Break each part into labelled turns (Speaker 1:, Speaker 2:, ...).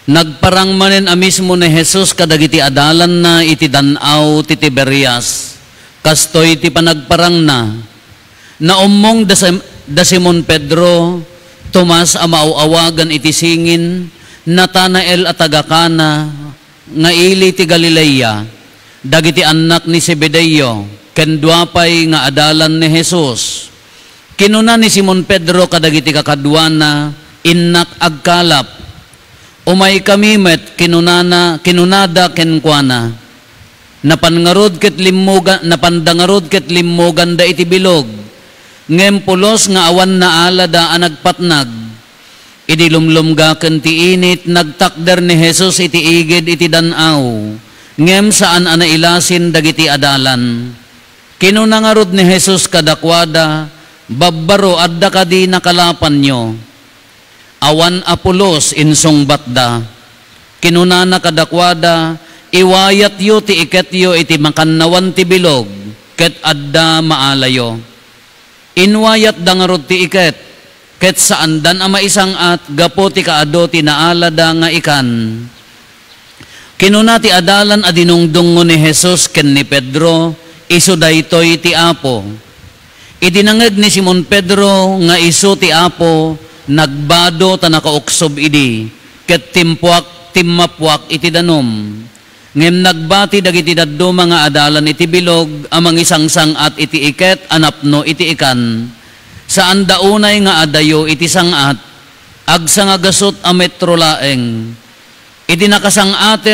Speaker 1: Nagparang manen a mismo ni Jesus kadagiti adalan na iti danaw ti Tiberias. Kastoy ti panagparang na. Naumong da Simon Pedro, Tomas a mauawagan iti singin, Natanael at Tagakana, nga ili ti Galilea, dagiti anak ni Zebedeo, ken duapay nga adalan ni Jesus. Kinuna ni Simon Pedro kadagiti kakadwana, innak agkalap. Umay kami met kinunada kenkwana. Napandangarod ket limmogan da iti bilog. Ngem pulos nga awan na alada a nagpatnag. Idi lumlumgaken ti init nagtakder ni Jesus iti igid iti danaw. Ngem saan ana ilasin dagiti adalan. Kinunangarod ni Jesus kadakwada, babbaro adda kadi nakalapan nyo. Awan apulos insong batda. Kinunana kadakwada, iwayat yo ti iket yo iti makannawan ti bilog, ket adda maalayo. Inwayat dangarod ti iket, ket saan dan ama isang at gapo ti kaado ti naalada nga ikan. Kinuna ti adalan adinungdungo ni Jesus ken ni Pedro, isu daytoy ti Apo. Idinangeg ni Simon Pedro nga isu ti Apo, nagbado ta nakauksob idi, ket timmapwak iti danom. Ngem nagbati dagiti daddo mga adalan iti bilog, amang isangsang at iti iket, anapno iti ikan. Saan daunay nga adayo iti sangat, agsangagasot a metro laeng. Iti nakasangat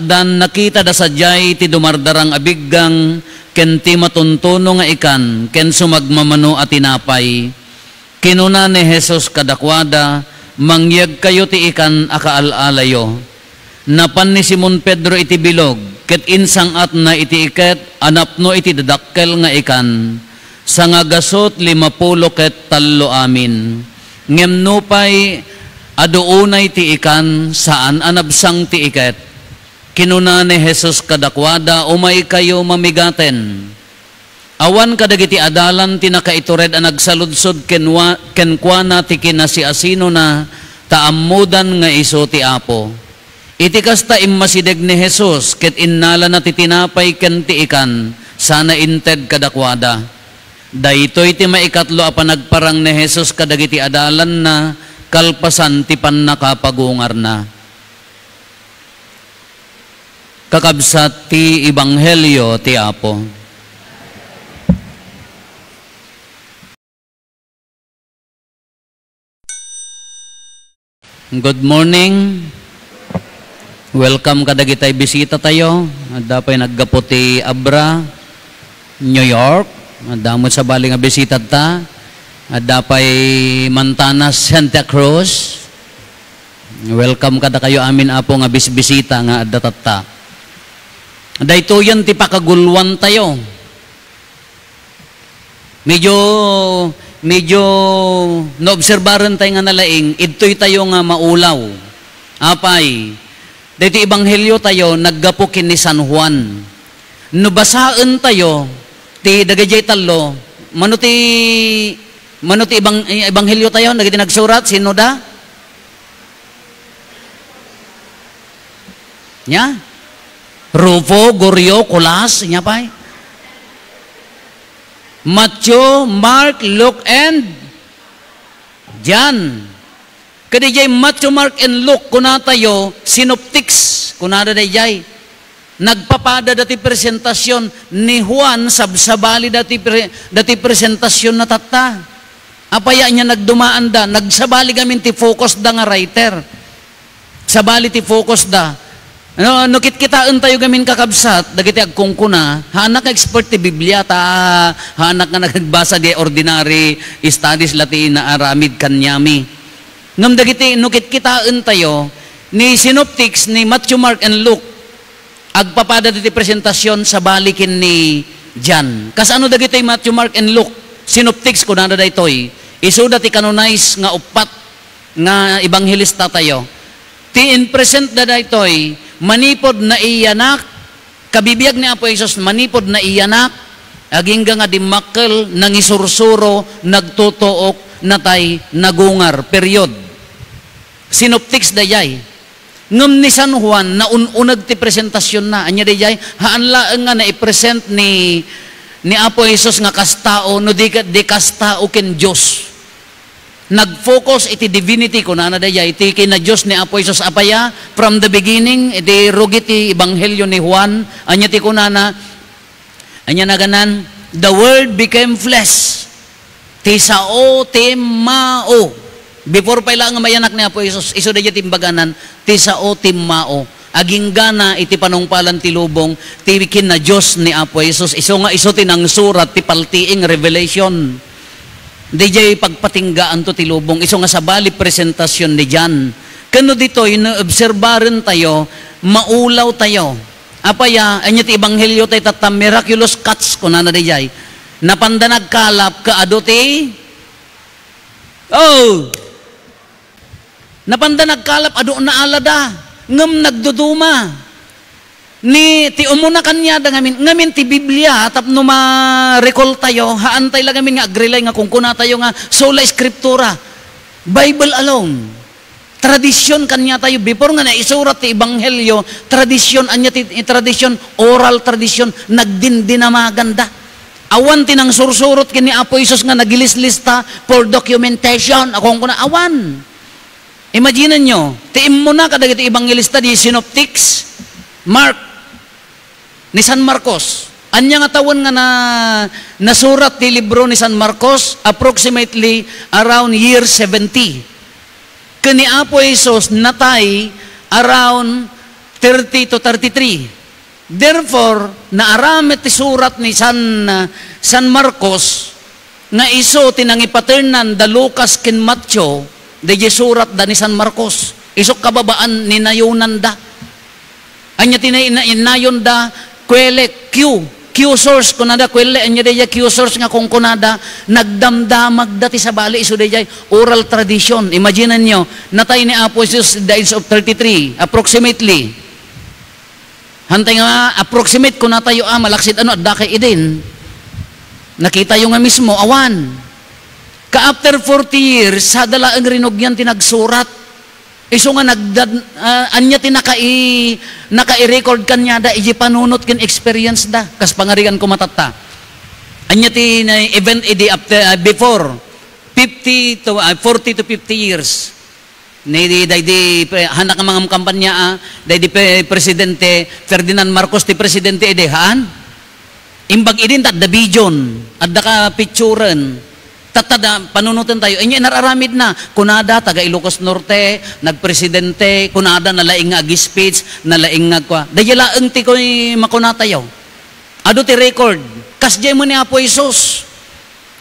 Speaker 1: dan nakita da sadyay iti dumardarang abiggang, ken ti matuntuno nga ikan, ken sumagmamano at tinapay. Kinuna ni Jesus kadakwada, mangyag kayo ti ikan akaalalayo. Napan ni Simon Pedro iti bilog, ket insang at na iti iket, anapno iti dadakkel nga ikan. Sangagasot 50 ket 3 amin. Ngem nupay aduunay ti ikan, saan anabsang ti iket. Kinuna ni Jesus kadakwada, umay kayo mamigaten. Awan kadagiti adalan tinakaitured a nagsaludsod kenkwana ti kinasiasino na taammudan nga iso ti Apo. Iti kasta immasideg ni Jesus ket innala na ti tinapay ken ti ikan sana inted kadakwada. Daytoy ti maikatlo a panagparang ni Jesus kadagiti adalan na kalpasan ti pannakapagungar na. Kakabsat ti Ebanghelyo ti Apo. Good morning. Welcome kadagitay bisita tayo. Dapay naggaputi Abra, New York. Damot sa bali nga bisita ta. Dapay Mantanas, Santa Cruz. Welcome kada kayo amin apo nga bisita nga adatatta. Daytoyan ti pakagulwan tayo. Medyo naobserbaran tayo nga nalaing, ito'y tayo nga maulaw. Apay, dito Ebanghelyo tayo, naggapukin ni San Juan. Nubasaan tayo, ti dagajay talo, mano ti Ebanghelyo tayo, nagiti nagsurat, sino da? Nya? Rufo, Goryo, Kulas, nya pa'y? Matthew, Mark, Luke, and John. Kadijay Matthew, Mark, and Luke, kuna tayo, synoptics, kuna dayjay. Nagpapada dati presentasyon ni Juan, sabsabali dati presentasyon na tata. Apaya niya nagdumaan da, nagsabali gamin ti focus da nga writer. Sabali ti focus da. Nukit kitaan tayo gamin kakabsat, dagiti agkungkuna, hanak expert ti Biblia, hanak nga nagbasa di ordinary studies Latin na aramid kanyami. Ngam dagiti nukit kitaan tayo, ni synoptics, ni Matthew, Mark, and Luke, agpapada diti presentasyon sa balikin ni John. Kasano dagiti Matthew, Mark, and Luke, synoptics ko na daytoy, isu dati canonize nga upat nga ebanghelista tayo. Ti in present da daytoy, manipod na iyanak, kabibiyag ni Apo Isos, manipod na iyanak, aging nga dimakkel, nangisursuro, nagtutuok, natay, nagungar, period. Synoptics dayay. Ngam ni San Juan na ununag ti presentasyon na. Anya dayay haan laeng nga na i-present ni Apo Jesus nga kastao no di kastao ken Dios. Nag-focus iti divinity ko na dayay iti kina Dios ni Apo Jesus apaya from the beginning iti rugit ti ebanghelyo ni Juan anya ti kunana anya naganan the word became flesh. Ti sao ti mao. Before pa ila nga mayanak ni Apo Jesus iso dayay timbaganan ti sao ti mao. Aging gana iti panungpalan ti lubong ti kin na Dios ni Apo Jesus iso nga iso tinang surat ti paltiing revelation. Dijay pagpatinggaan to ti lubong iso nga sabali presentasyon di diyan. Kano dito ino-obserbaran tayo, maulaw tayo. Apaya anya ti ebanghelyo tay tatam miraculous cuts kunana dijay. Napandanag kalap kaado ti napandanag kalap ado na alada ngem nagduduma. Ni ti umuna kanya da ngamin ti Biblia tapno ma-recall tayo haantay lang ngamin nga agrilay nga kung kuna tayo nga sola scriptura Bible alone tradisyon kanya tayo before nga naisurat ti ebanghelyo tradisyon anya ti tradisyon oral tradisyon nagdindinamaganda awan tinang sursurot kini Apo Jesus nga nagilis-lista for documentation akong kuna awan imagine nyo ti imuna kadagiti ebanghelista di synoptics Mark ni San Marcos. Anya nga tawon nga nasurat ti libro ni San Marcos approximately around year 70. Kani Apo Jesus natay around 30 to 33. Therefore, naaramit ti surat ni San Marcos nga iso tinangipaternan da Lucas ken Matthew da surat da ni San Marcos. Iso kababaan ni nayunan da. Anya tinayon da kwele Q source kunada kwele anya deya Q source nga kung kunada nagdamdamag dati sa bali iso deya oral tradition. Imagine nyo natay ni Apo Jesus the age of 33 approximately. Hantay nga approximate kun natayo malaksid ano adda kay idin. Nakita yung nga mismo awan. Ka after 40 years sa dala ang rinugyan tinagsurat. Iso nga anya ti naka-i-record kanya da iji panunot ken experience da kas pangarigan ko matata. Anya ti event idi after before 40 to 50 years. Ni hanak nga mga kampanya di presidente Ferdinand Marcos ti presidente ide haan. Imbag idin tat da vision adda ka picturen. Tatada panunutan tayo inya nararamid na kunada taga Ilocos Norte nagpresidente kunada nalaing nga speech nalaing nga kwa dayalaeng ti ko makunatayo ado ti record kasjay mo ni Apo Jesus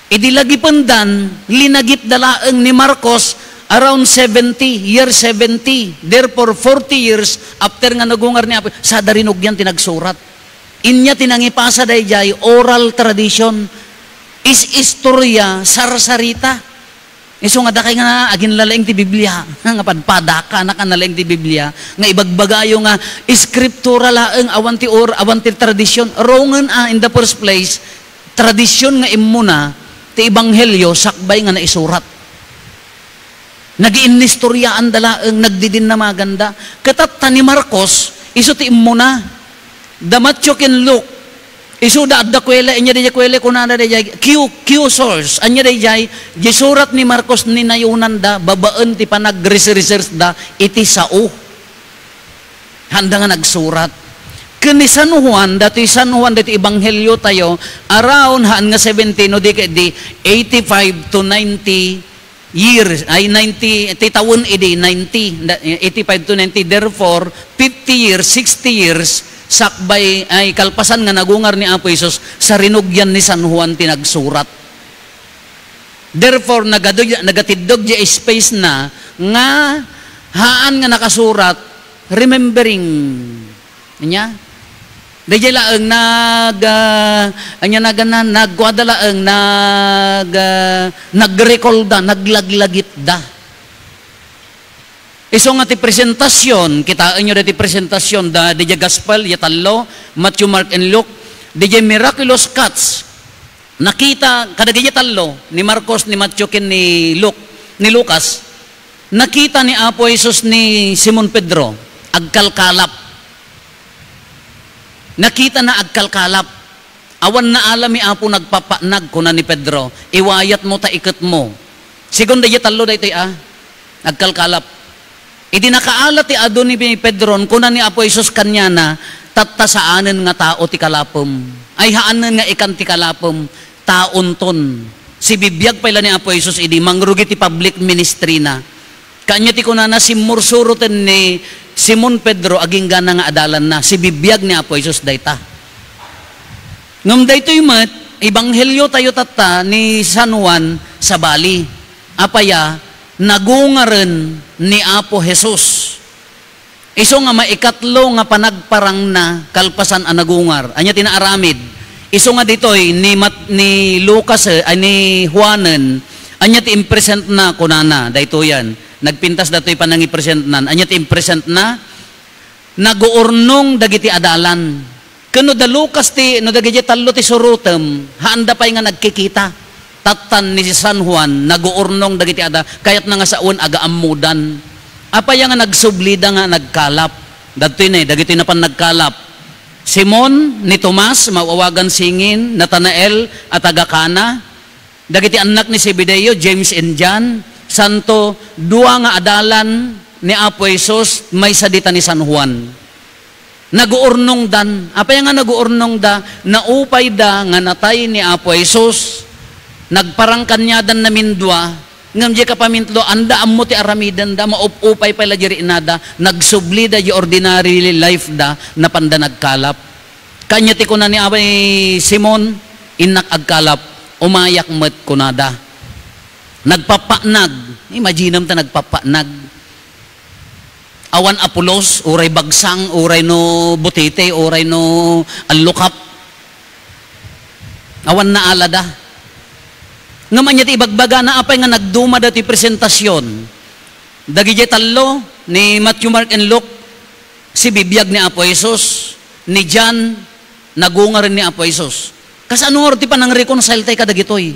Speaker 1: idilagi pandan linagip dalaeng ni Marcos around 70 year 70 therefore 40 years after nga nagungar ni Apo sa darinugyan tinagsurat inya tinangipasa dayjay oral tradition is istorya sarsarita. Iso nga dakay nga agin lalaing ti Biblia nga padpadaka na kanalaing ti Biblia nga ibagbagayo nga scriptura laeng awan ti tradisyon wrongen in the first place tradisyon nga immuna ti ebanghelyo sakbay nga naisurat. Nagiinnistoryaan dalaeng nagdidin na maganda. Katat ni Marcos iso ti immuna Matthew ken Luke isu da adda kwele anya dayay kwele kunana dayay Q source anya dayay gisurat ni Marcos ni nayunan da babaan ti panag-research da iti sao handa nga nagsurat kani San Juan dati ebanghelyo tayo around haan nga 70 no di 85 to 90 years ay 90 ti tawon idi 90 85 to 90 therefore 50 years 60 years sakbay ay kalpasan nga nagungar ni Apo Jesus sa rinugyan ni San Juan tinagsurat. Therefore nagatidog di space na nga haan nga nakasurat remembering niya dayjay laeng nagkwadalaeng nagrecall da naglaglagit da. Iso nga ti presentasyon, kitaan nyo dati presentasyon da DJ Gospel, Yatallo, Matthew, Mark, and Luke, DJ Miraculous Cuts. Nakita, kadagay Yatallo, ni Marcos, ni Matthew, ken ni Luke, ni Lucas, Nakita ni Apo Jesus ni Simon Pedro, agkalkalap. Nakita na agkalkalap. Awan na alam ni Apo nagpapanag kuna ni Pedro, iwayat mo ta ikat mo. Sigon daya talo da ito agkalkalap. Idi nakaalat ti ado ni Pedro, kuna ni Apo Jesus kanya na, tatasaanan nga tao ti kalapom. Ay haanan nga ikan ti kalapom, taon ton. Si bibiyag pala ni Apo Jesus, idi mangrugi ti public ministry na. Kanya ti kuna na, si mursuroten ni Simon Pedro, aging gana nga adalan na, si bibiyag ni Apo Jesus dayta. Ngam daytoy met, ebanghelyo tayo tata ni San Juan sa Bali. Apaya, nagungaren ni Apo Jesus. Iso nga maikatlo nga panagparang na kalpasan ang nagungar. Anya tinaaramid. Iso nga ditoy ni Lucas ni Juanen. Anya ti impresent na kunana daytoyan. Nagpintas datoy panang i-present nan. Anya ti impresent na naguurnong dagiti adalan. Kano da Lucas ti no dagiti tallo ti surutem, haanda pay nga nagkikita. Tatan ni San Juan naguurnong dagiti ada kayat na nga saon aga amudan. Apaya nga nagsublida nga nagkalap. Datoy na dagiti na pan nagkalap. Simon ni Tomas mawawagan singin, Natanael at Agakana. Dagiti anak ni Zebedeo, James and John. Santo dua nga adalan ni Apo Jesus may sadita ni San Juan. Naguurnong dan. Apaya nga naguurnong da, naupay da nga natay ni Apo Jesus. Nagparang kanyadan na mindwa, ngam di ka pamintlo, anda ammo ti aramidan da, maupupay pala jiri inada, nagsubli da di ordinary life da, na panda nagkalap. Kanya ti kuna ni Abay Simon, inak agkalap, umayak met kunada. Nagpapanag, imaginam ta nagpapanag. Awan Apolos, uray bagsang, uray no butite, uray no allukap. Awan na alada. Ngaman niya ti ibagbaga na apay nga nagduma dati presentasyon. Dagi tallo ni Matthew, Mark, and Luke, si bibiyag ni Apo Jesus, ni John, nagunga rin ni Apo Jesus. Kasano nga ti pa nang reconcile tayo kadagitoy?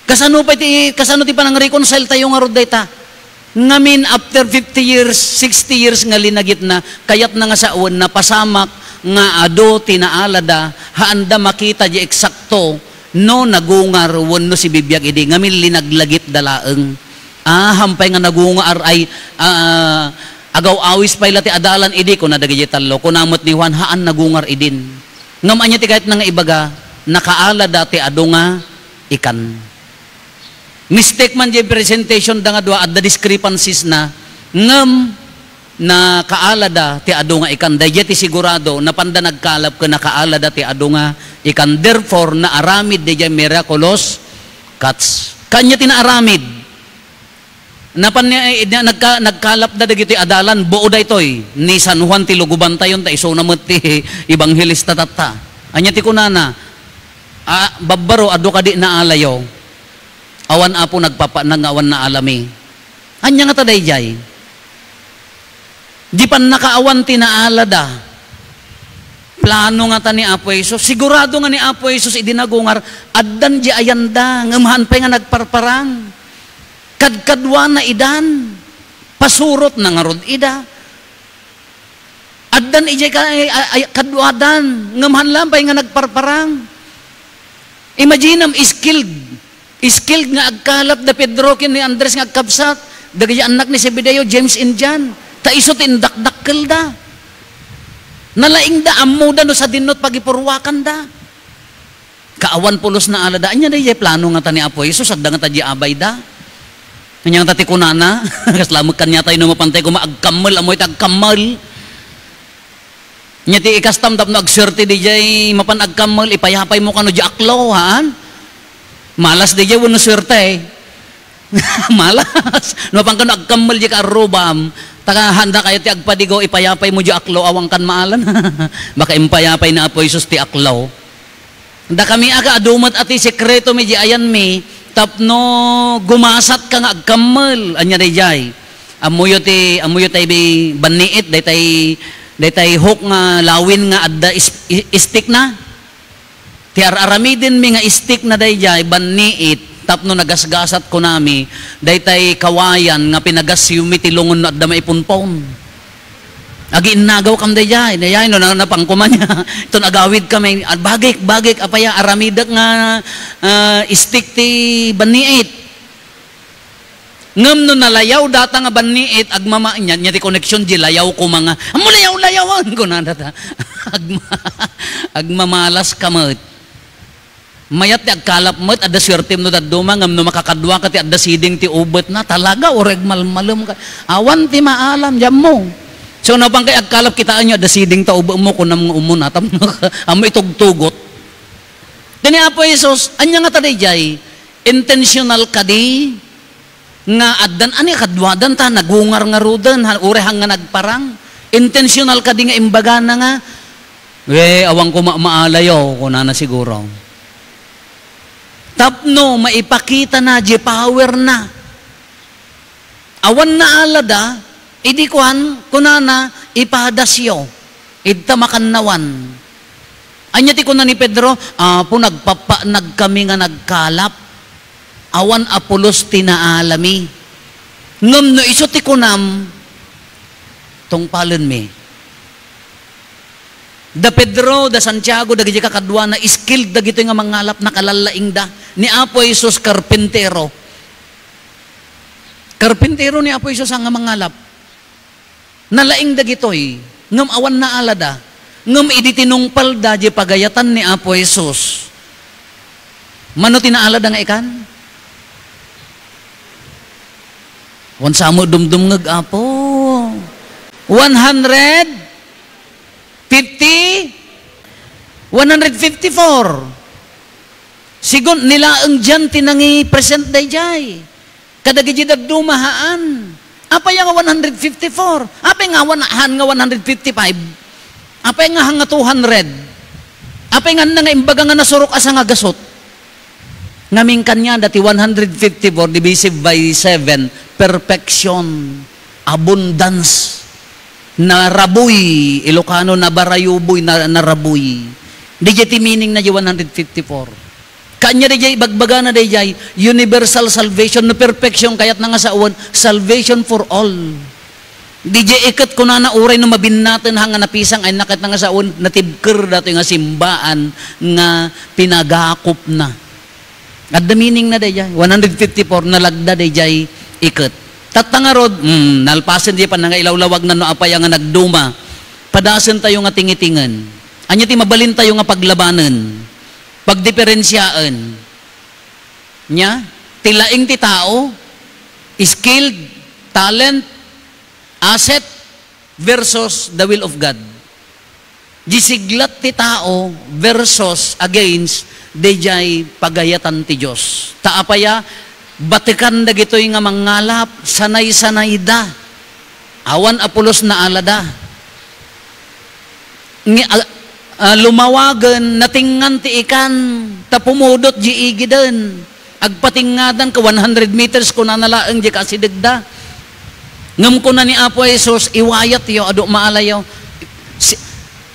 Speaker 1: Kasano ti pa nang reconcile tayo nga roday ta? Ngamin after 50 years, 60 years nga linagit na, kayat na nga saon na pasamak nga ado tinaalada, haanda makita di eksakto, no nagungar wano si bibiyag idi, ngamin linaglagit dalaeng. Hampay nga nagungar ay agaw awis pa ilati adalan idi, kung nadagay talo, kunamot ni Juan, haan nagungar idin. Ngam anya ti kahit nga ibaga, nakaalada ti ado nga ikan. Mistake man di presentation da nga dua at the discrepancies na ngam na kaalada ti adu nga ikan dayet ti sigurado na panda nagkalap ka na kaalada ti adu nga ikan, therefore na aramid di miraculous cuts kanya tinaaramid na nagkalap da dagiti adalan buo daytoy ni San Juan ti luguban tayon ta iso namet ti ebanghelista tata anya ti kunana babbaro adu kadi na alayo. Awan Apo nagpapanag, awan na alami. Anya nga taday jay. Di pan nakaawan tinaalada. Plano nga ta ni Apo Jesus. Sigurado nga ni Apo Jesus idinagungar. Addan di ayanda. Ngamahan pa nga nagparparang. Kadkadwa na idan. Pasurot na nga rod ida. Addan ijay kadwadan. Ngamahan lang pa nga nagparparang. Imagine skilled nga agkalap da Pedro kin ni Andres nga agkabsat dagiti anak ni Zebedeo, James and John ta isot indakdakkel da nalaing da ammo da no sa dinot pagipurwakan da kaawan pulos na alada anya da plano nga ta ni Apo Jesus adda nga ta abay da kanyang tati kunana kaslamot kanya tayo no mapantay ko maagkammal amoy tagkammal nya ti ikastam tapno agserte di jay mapan agkammal ipayapay mo kano di aklaw haan. Malas di jawon no swerte malas no pang kano agkamal di ka arubam taka handa kayo ti agpadigo ipayapay mo di aklaw awang kan maalan baka impayapay na Apo Jesus ti aklaw da kami aga adumat ati sekreto mi di ayan mi tapno gumasat ka nga agkamal anya di jay amuyo tay baniit daytay hook nga lawin nga adda stick na ti aramidin mi nga stick na dayjay baniit Tapno nagasgasat ko nami, daytay kawayan nga pinagasyumi tilungon no at damay punpon. Agi innagaw kam dayay, no napangkuman niya. Ito nagawid kami, at bagik apaya aramidak nga stick ti baniit. Ngam no nalayaw data nga baniit, agmama niya ti connection di layaw ko mga, amo layawan ko na data. Agmamalas kamot. Mayat ti agkalap mo't adda swerte no daduma ngam no makakadwa ka ti adda siding ti ubet na talaga oreg malmalum ka awan ti maalam jam mo so no bang kay agkalap kitaan nyo adda siding ta ubet mo kunam nga umun atam amo itugtugot tini Apo Jesus anya nga tadayjay intentional kadi nga addan ani kadwadan ta nagungar nga rudan urehang nga nagparang intentional kadi nga imbaga na nga awang ko maalayo kunana siguro. Tapno, maipakita na, di power na. Awan na alada, idi kuhan, kunana, ipadasyo, idta makannawan. Anya ti kunan ni Pedro, po nagpapanag kami nga nagkalap, awan apulos tinaalami. Ngam no iso ti kunam, tong palen mi. Da Pedro, da Santiago, da gijika kadwa na skilled da gito nga mangalap na kalalaing da. Ni Apo Jesus karpintero. Karpintero ni Apo Jesus ang mangalap. Nalaing da gitoy. Ngam awan na alada. Ngam iditinungpal da di pagayatan ni Apo Jesus. Mano tinaalada nga ikan? Wan samo dumdum ngag Apo. 154. Sigon nila ang dyan tinangi present day jay. Kadagiji dagdumahaan. Apa yung 154? Apa yung nga 155? Apa yung nga 200? Apa yung nga imbaga nga nasurok asa nga gasot? Ngaming kanya dati 154 divisive by 7 perfection, abundance, narabuy, Ilocano na barayuboy, narabuy. Di jay meaning na jay 154. Kanya di jay bagbaga na di jay universal salvation na perfection kayat na nga sa uwan, salvation for all. Di jay ikat ko na uray na mabinnatin hanga napisang ay nakat na nga sa uwan, natibker dato nga simbaan nga pinagakop na. At the meaning na di jay, 154 nalagda di jay ikat. Tatangarod, nalpasan di pa nga ilawlawag na no apaya nga nagduma. Padasan tayo nga tingitingan. Anya ti mabalin tayo nga paglabanan. Pagdiferensyaan. Nya, tilaing ti tao, skilled, talent, asset versus the will of God. Gisiglat ti tao versus against dejay pagayatan ti Diyos. Taapaya, batikan da gito'y nga mangalap, sanay-sanay da. Awan apulos na alada. Lumawagan, natingan ti ikan, tapumudot di igidan. Agpatingadan ka 100 meters ko na nalaang di kasidagda. Ngam ko na ni Apo Jesus, iwayat yo, ado maalayo.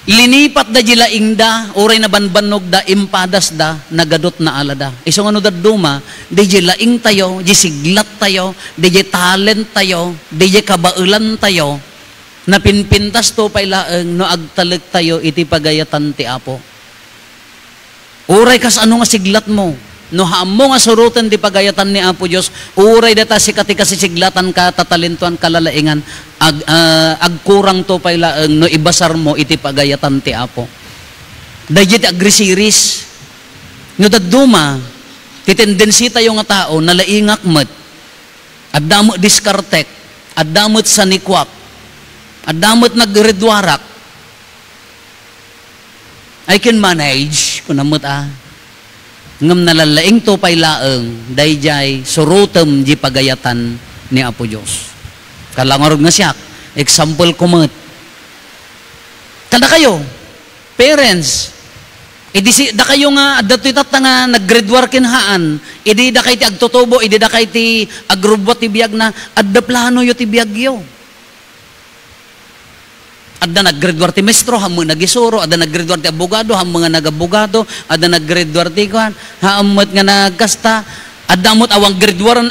Speaker 1: Linipat da jilaing da, oray na banbanog da, impadas da, nagadot na alada. Iso nga no daduma, di jilaing tayo, di siglat tayo, di talent tayo, di kabaulan tayo, na pinpintas to pailaang no agtalag tayo, iti pagayatan ti Apo. Oray kas ano nga siglat mo, no haamo nga surutan di pagayatan ni Apo Diyos, uray data si katika siglatan ka, tatalintuan kalalaingan, agkurang to pailaang no ibasar mo iti pagayatan ti Apo. Dayjit agresiris, no daduma, ti tendensi tayo nga tao, nalaingak met, addamot diskartek, addamot sanikwak, addamot nagredwarak, I can manage, kunamot ngam nalalaing to pailaang dayjay surutem di pagayatan ni Apo Diyos. Kalangorog nga siya, example kumot. Kada kayo, parents, da kayo nga, dato'y tata nga nag-grade work haan, da kayo ti agtutubo, da kayo ti agrubot ti biyag na, adda plano yo ti biyag yo. Adda nag-grade work ti mestro, hamo nagisuro, adda nag-grade work ti abogado, hamo nga nag-abogado, adda nag-grade work ti kuhan, haamot nga nagkasta, At damot awang grade 1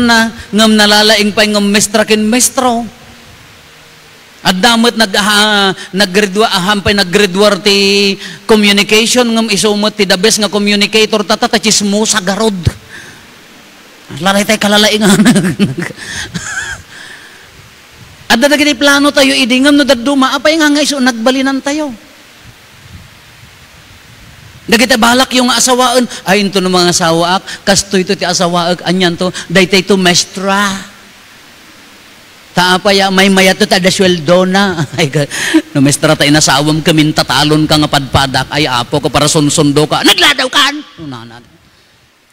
Speaker 1: na ngam nalalaing pa ngam mestra kin mestro. At damot nag-grade 1 ti communication ngam isumot ti the best nga communicator tata chismo sa garod. Lalay tayo kalalaingan. At dadagiti plano tayo idingam no daduma apay nga iso nagbalinan tayo. Dagiti balak yung asawaan ay into no mga asawaak kasto ito ti asawaak anyan to daytay to mestra. Taapaya may mayato ta da sweldo na. Ay no mestra ta inasawam kamin tatalon ka nga padpadak ay apo ko para sunsundo ka. Nagladaw kan? Unanan.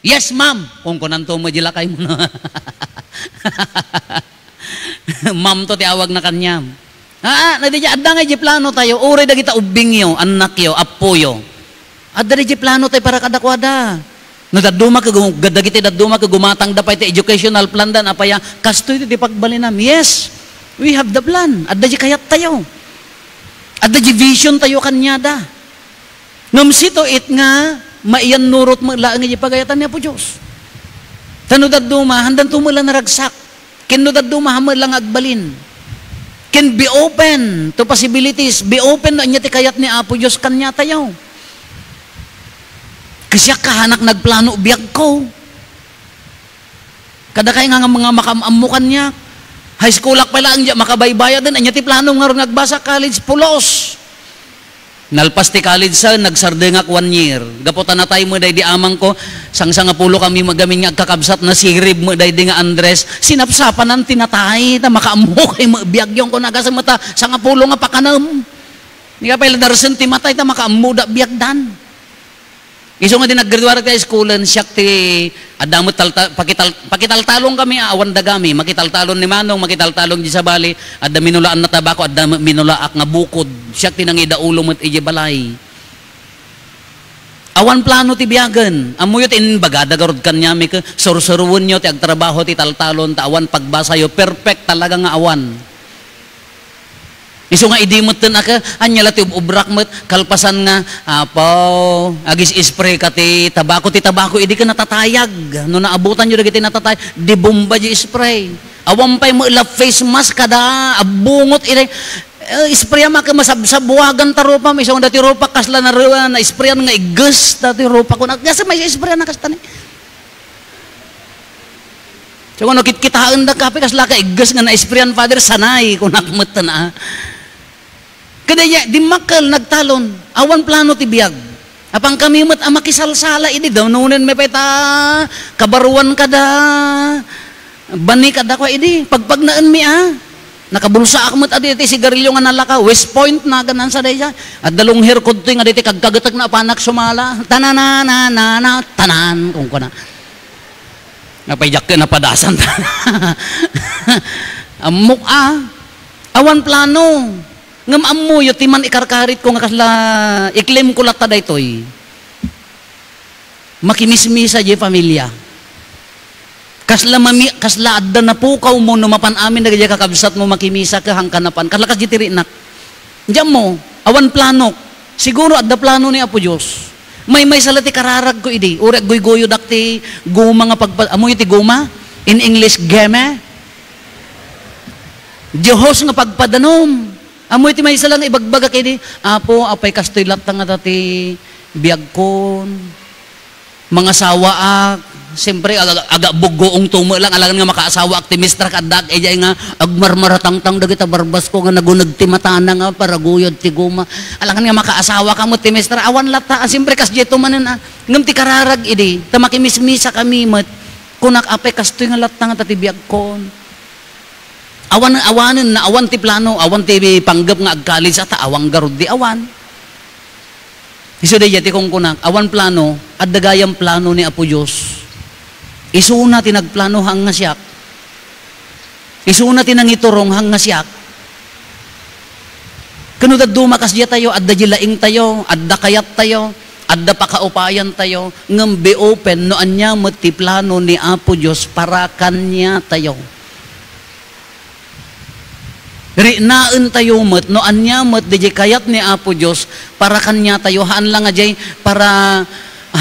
Speaker 1: Yes, ma'am. Kung kunanto mo jila kay mo na. Ma'am to ti awag na kanyam. Nadya adda nga di plano tayo. Uri da kita ubing yo, anak yo, apo yo. Adda di plano tayo para kadakwada. No daduma ka gadagiti daduma ka gumatang da pa iti educational plan dan apaya kasto iti di pagbalinam. Yes. We have the plan. Adda di kayat tayo. Adda di vision tayo kanyada. Ngam sito it nga maiyan nurot mo laang iti pagayatan niya po Diyos. Tanudad duma, handan tumula naragsak. Kinudad duma, hamad lang agbalin. Can be open to possibilities. Be open na niya ti kayat ni Apo Diyos kanya tayo. Kasi kahanak nagplano biyak ko. Kada kaya nga mga makamamukan niya. High school ak pala ang diya, makabaybaya din. Anya ti plano nga rin nagbasa college, pulos. Nalpas ti college sa, nagsardengak 1 year. Gaputan na tayo mo day di amang ko, sang pulo kami magamin nga kakabsat na sirib mo day di nga Andres, sinapsapan ng tinatay, na makaamukay mo, biyagyong ko nagasa mata, sang pulo nga pakanam. Hindi ka pala darsen ti matay, ta makaamuda biyagdan. Iso nga din nag-graduate tayo schoolan, siyak ti, adamot pakitaltalong kami, awan dagami, makitaltalong ni Manong, makitaltalong di sa bali, adda minulaan na tabako, adda minulaak nga bukod, siyak ti nang idaulo mo't ijibalay. Awan plano ti biyagan, amuyot bagada garod kanya, may sursuruon nyo, ti agtrabaho ti taltalon, ta awan pagbasa yo, perfect talaga nga awan. Iso nga idimot din aka, anya lati ubrak mo't kalpasan nga, apaw, agis ispray ka ti tabako, idi ka natatayag. No naabutan nyo dagiti natatayag, di bomba di spray. Awampay mo ila face mask kada, abungot ila, spray maka masabsabuagan tarupa, isang dati rupa kasla na ruwa, na sprayan nga igas, dati rupa ko, nagasa may sprayan na kastani. So kung nakitkitaan na kape, kasla ka igas nga na sprayan father, sanay, kung nakmutan na. Kadaya, di makal, nagtalon, awan plano ti biyag. Apang kami mo't makisalsala, idi daw, nunin may peta, kabaruan kada, bani kada ko, idi, pagpagnaan mi nakabulsa ako mo't adi, sigarilyo nga nalaka, West Point na, ganan sa day siya, at dalong haircode to yung adi, kagkagatag na panak sumala, tanan, kung ko na. Napayyak ka na padasan. Amok awan plano, ngam amuyo timan ikarkarit ko nga kasla iklem ko lata daytoy makimismisa je pamilya kasla adda na pukaw mo no mapan amin nagaya kakabsat mo makimisa ka hangkanapan kasla kas jitirinak diyan mo awan plano siguro adda plano ni Apo Diyos may salati kararag ko idi ure goy-goyo dakti guma nga amuyo ti guma in English geme Diyos nga pagpadanom amoy ti may isa lang ibagbaga kini apo apay kastoy lat nga dati biagkon mga sawaak siyempre aga bugoong tumo lang alangan nga makaasawa ak ti mistra kadag ejay nga agmarmaratangtang dagita barbas ko nga nagunag ti matana nga para guyod ti guma alangan nga makaasawa ka mo ti mistra awan lata siyempre kas jeto manen ngem ti kararag idi ta makimismisa kami met kunak apay kastoy nga lat nga dati biagkon awanan na awan ti plano, awan ti panggap nga agkalis at awang garod di awan. Iso di jati kong kunak, awan plano, at dagayang plano ni Apo Diyos. Isuna tinagplano hang nga siyak. Isuna tinangiturong hang nga siyak. Kanudad dumakas diya tayo, adda jilaing tayo, adda kayat tayo, adda pakaupayan tayo, ngam be open no anya mo ti plano ni Apo Diyos para kanya tayo. Rinaan tayo mat, no anya mat, di kayat ni Apo Diyos, para kanya tayo, haan lang ajay, para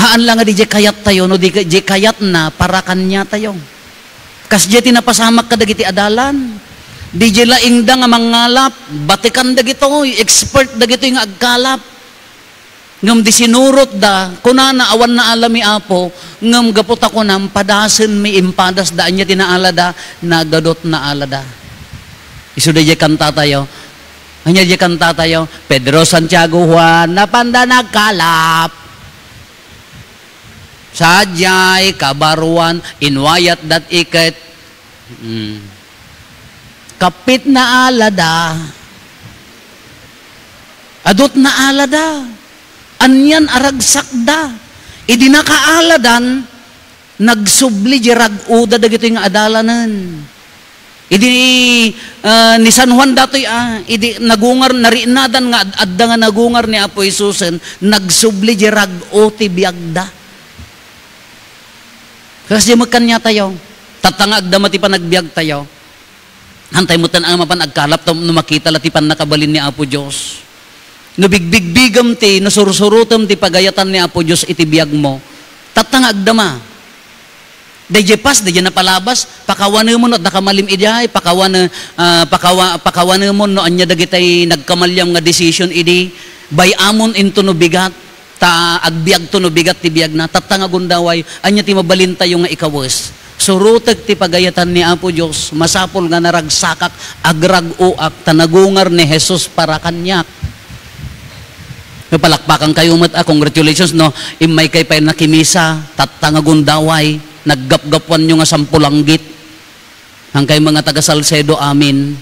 Speaker 1: haan lang nga di kayat tayo, no di kayat na para kanya tayo. Kas di tinapasamak ka dagiti adalan. Di laing da nga mangalap, batikan dagito, expert dagito yung agkalap. Ngam di sinurot da, kunana awan na alami apo, ngam gapot ako nam, padasen may impadas daan niya tinaalada, nagadot na alada. Isu di kanta tayo, hanya di kanta tayo, Pedro Santiago Juan, napanda nagkalap. Sadyay, kabaruan, inwayat dat iket, kapit na alada, adot na alada, anyan aragsakda, idi nakaaladan, nagsubli jirag-uda dagito yung adalanan. Idi ni San Juan datoy idi nagungar narinadan nga adda nga nagungar ni Apo Isusen, nagsubli jirag-o ti biagda. Kasi magkanya tayo, tatangag da mati pa nagbiag tayo. Hantay mo tan ang mapan agkalap no makita latipan nakabalin ni Apo Dios. No bigbigbigam ti, no sursurutom ti pagayatan ni Apo Diyos iti biyag mo, tatangag dama. Dayjay pas, dayjay napalabas, pakawanan mo no, at nakamalim idiay, pakawanan mo no, anya dagitay nagkamalyam nga decision idi, bayamon into no bigat, ta agbiag to no bigat ti biyag na, tatangagon daway, anya ti mabalin tayo nga ikawas. Surutag ti pagayatan ni Apo Diyos, masapol nga naragsakak, agrag-uak, tanagungar ni Jesus para kanyak. Palakpakan kayo mat congratulations no, imay kay pa nakimisa, tatangagundaway, naggapgapuan nyo nga sampulanggit, hangkay mga taga Salcedo amin.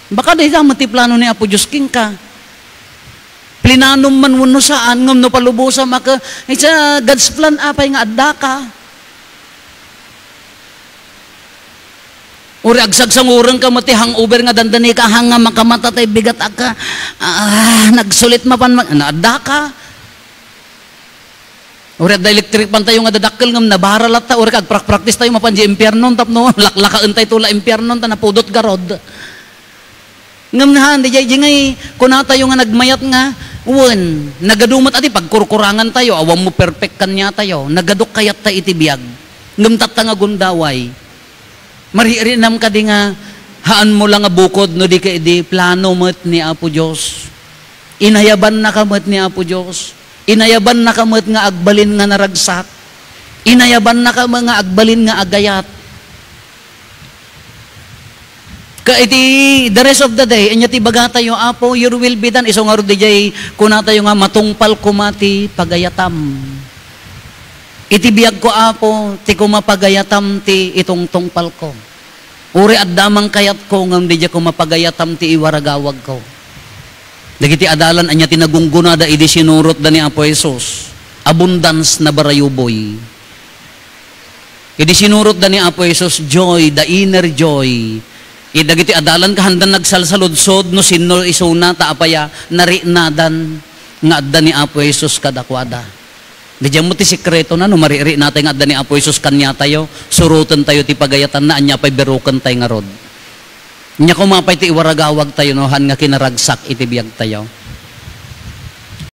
Speaker 1: Baka dahil mati plano ni Apo Diyos king ka. Plinanom man mo saan, ngam no palubusa maka, it's a God's plan apay nga adda ka. Uri agsagsang urang ka mati hangover nga dandani ka hanga makamatatay bigat aka nagsulit mapan naadda ka. Uri da electric pan tayo nga dadakkel ngam nabaralat ta uri kag practice tayo mapan di impyernon tapno laklakaan tayo tula impyernon ta napudot garod. Ngam na di ngay kuna tayo nga nagmayat nga wen nagadumat ati pagkurkurangan tayo awam mo perfect kanya tayo nagadok kayat ta iti biag ngam tatangagon daway. Maririnam ka di nga, haan mo lang nga bukod, no di ka di plano mo't ni Apo Diyos. Inayaban na ka mo't ni Apo Diyos. Inayaban na ka mo't nga agbalin nga naragsak. Inayaban na ka mga agbalin nga agayat. Ka iti, the rest of the day, anya ti baga tayo, Apo, your will be done. Isong aro di jay, kuna tayo nga matungpal kumati pagayatam. Iti biyag ko Apo, ti kumapagayatam ti itong tungpal ko. Uri at damang kayat ko, ngam di ko mapagayatam ti iwaragawag ko. Dagiti adalan, anya tinagunggunada, idi sinurot da ni Apo Jesus. Abundance na barayuboy. Idi sinurot da ni Apo Jesus, joy, the inner joy. Dagiti adalan, kahandan nagsalsaludsod, no sinno isuna, taapaya, narinadan, nga adda ni Apo Jesus kadakwada. Diyan mo ti sikreto na, no, mariri natin nga ni Apo Isus kanya tayo, surutan tayo ti pagayatan na, anya pa'y berukan tayo nga rod. Nya kumapay ti iwaragawag tayo, no, han nga kinaragsak iti biyag tayo.